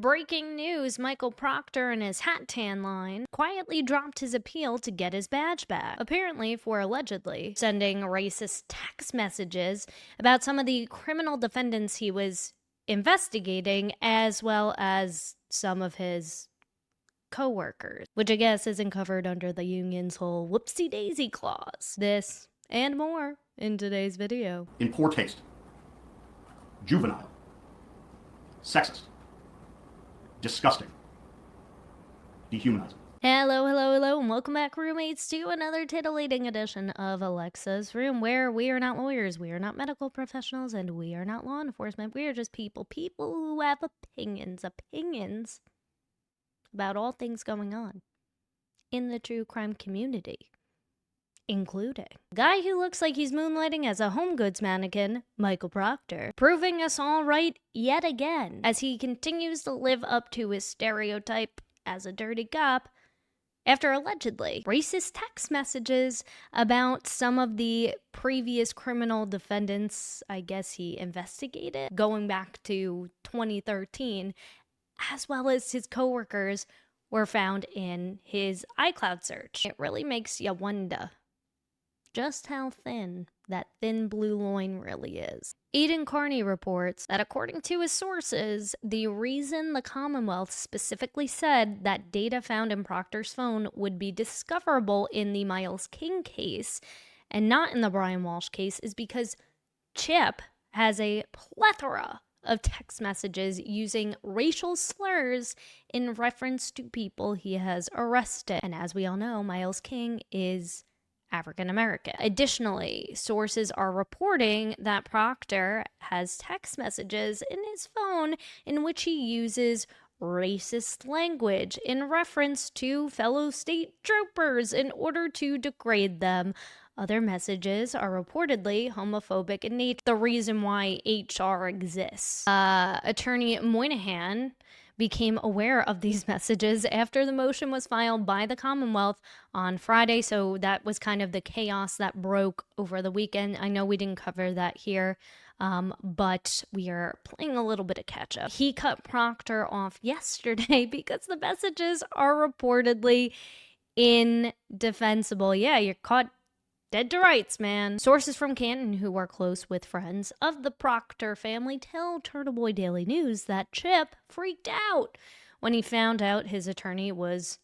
Breaking news, Michael Proctor and his hat tan line quietly dropped his appeal to get his badge back, apparently for allegedly sending racist text messages about some of the criminal defendants he was investigating, as well as some of his co-workers, which I guess isn't covered under the union's whole whoopsie daisy clause. This and more in today's video. In poor taste, juvenile, sexist, disgusting, dehumanizing. Hello, and welcome back, roommates, to another titillating edition of Alexasrewm, where we are not lawyers, we are not medical professionals, and we are not law enforcement. We are just people who have opinions about all things going on in the true crime community, including the guy who looks like he's moonlighting as a home goods mannequin, Michael Proctor, proving us all right yet again as he continues to live up to his stereotype as a dirty cop after allegedly racist text messages about some of the previous criminal defendants I guess he investigated going back to 2013, as well as his coworkers were found in his iCloud search. It really makes you wonder just how thin that thin blue loin really is. Eden Carney reports that according to his sources, the reason the Commonwealth specifically said that data found in Proctor's phone would be discoverable in the Miles King case and not in the Brian Walsh case is because Chip has a plethora of text messages using racial slurs in reference to people he has arrested. And as we all know, Miles King is African American. Additionally, sources are reporting that Proctor has text messages in his phone in which he uses racist language in reference to fellow state troopers in order to degrade them. Other messages are reportedly homophobic in nature. The reason why HR exists. Attorney Moynihan became aware of these messages after the motion was filed by the Commonwealth on Friday, so that was kind of the chaos that broke over the weekend. I know we didn't cover that here, but we are playing a little bit of catch up. He cut Proctor off yesterday because the messages are reportedly indefensible. Yeah, you're caught dead to rights, man. Sources from Canton who are close with friends of the Proctor family tell Turtle Boy Daily News that Chip freaked out when he found out his attorney was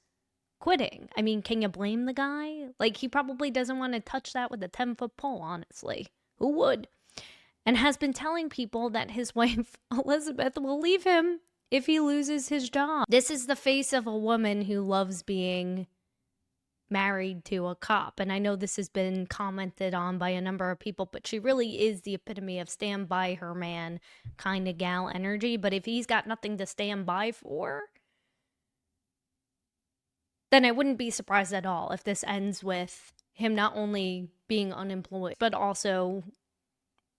quitting. I mean, can you blame the guy? Like, he probably doesn't want to touch that with a 10-foot pole, honestly. Who would? And has been telling people that his wife, Elizabeth, will leave him if he loses his job. This is the face of a woman who loves being married to a cop, and I know this has been commented on by a number of people, but she really is the epitome of stand by her man kind of gal energy. But if he's got nothing to stand by for, then I wouldn't be surprised at all if this ends with him not only being unemployed but also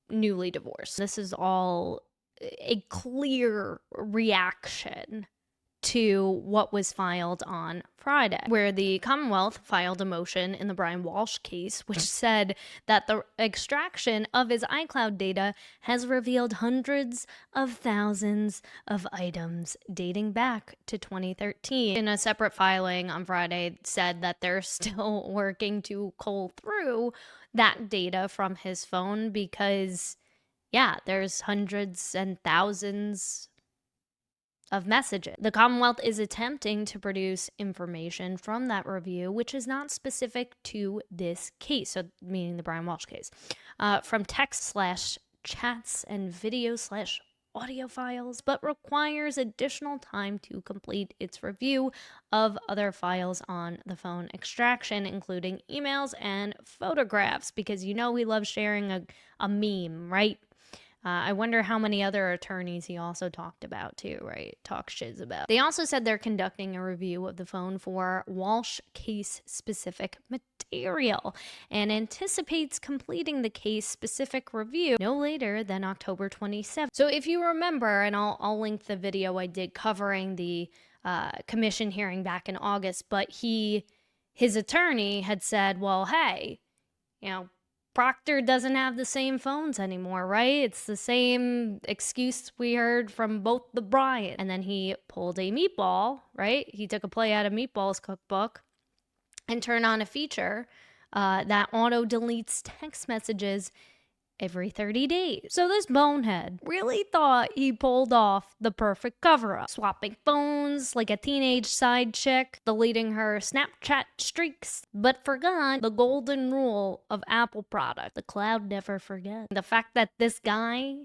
newly divorced. This is all a clear reaction to what was filed on Friday, where the Commonwealth filed a motion in the Brian Walsh case, which said that the extraction of his iCloud data has revealed hundreds of thousands of items dating back to 2013. In a separate filing on Friday, it said that they're still working to cull through that data from his phone because, yeah, there's hundreds and thousands of messages. The Commonwealth is attempting to produce information from that review, which is not specific to this case, so meaning the Brian Walsh case, from text/chats and video/audio files, but requires additional time to complete its review of other files on the phone extraction, including emails and photographs, because you know we love sharing a meme, right? I wonder how many other attorneys he also talked about too, right? Talk shiz about. They also said they're conducting a review of the phone for Walsh case-specific material and anticipates completing the case-specific review no later than October 27th. So if you remember, and I'll link the video I did covering the commission hearing back in August, but his attorney had said, well, hey, you know, Proctor doesn't have the same phones anymore, right? It's the same excuse we heard from both the Bryants. And then he pulled a meatball, right? He took a play out of Meatball's cookbook and turned on a feature that auto deletes text messages every 30 days. So this bonehead really thought he pulled off the perfect cover-up, swapping phones like a teenage side chick, deleting her Snapchat streaks, but forgot the golden rule of Apple product: the cloud never forgets. The fact that this guy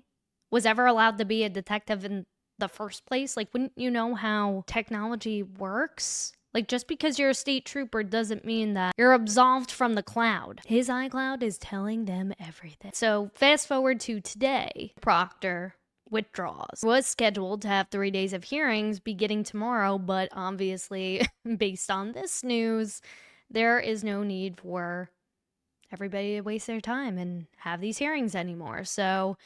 was ever allowed to be a detective in the first place, like, wouldn't you know how technology works? Like, just because you're a state trooper doesn't mean that you're absolved from the cloud. His iCloud is telling them everything. So fast forward to today, Proctor withdraws. Was scheduled to have 3 days of hearings beginning tomorrow, but obviously, based on this news, there is no need for everybody to waste their time and have these hearings anymore. So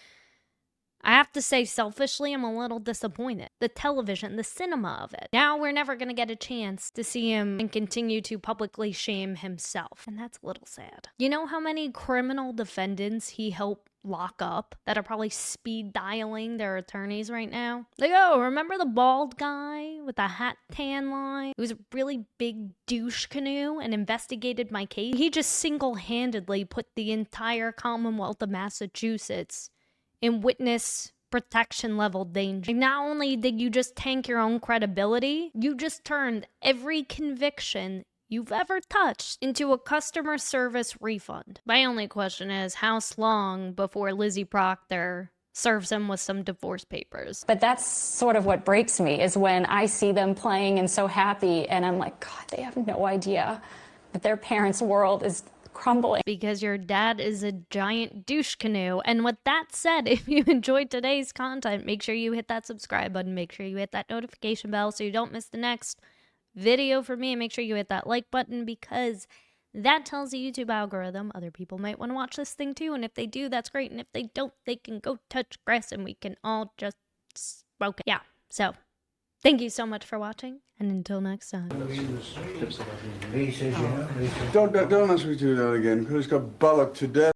I have to say, selfishly, I'm a little disappointed. The television, the cinema of it. Now we're never going to get a chance to see him and continue to publicly shame himself. And that's a little sad. You know how many criminal defendants he helped lock up that are probably speed dialing their attorneys right now? Like, oh, remember the bald guy with the hat tan line? It was a really big douche canoe and investigated my case. He just single-handedly put the entire Commonwealth of Massachusetts in witness protection level danger. Like, not only did you just tank your own credibility, you just turned every conviction you've ever touched into a customer service refund. My only question is, how long before Lizzie Proctor serves him with some divorce papers? But that's sort of what breaks me, is when I see them playing and so happy, and I'm like, God, they have no idea that their parents' world is crumbling. Because your dad is a giant douche canoe. And with that said, if you enjoyed today's content, make sure you hit that subscribe button. Make sure you hit that notification bell so you don't miss the next video from me. And make sure you hit that like button, because that tells the YouTube algorithm other people might want to watch this thing too. And if they do, that's great. And if they don't, they can go touch grass and we can all just smoke it. Yeah, so thank you so much for watching, and until next time. Don't ask me to do that again, because it's got bollocked to death.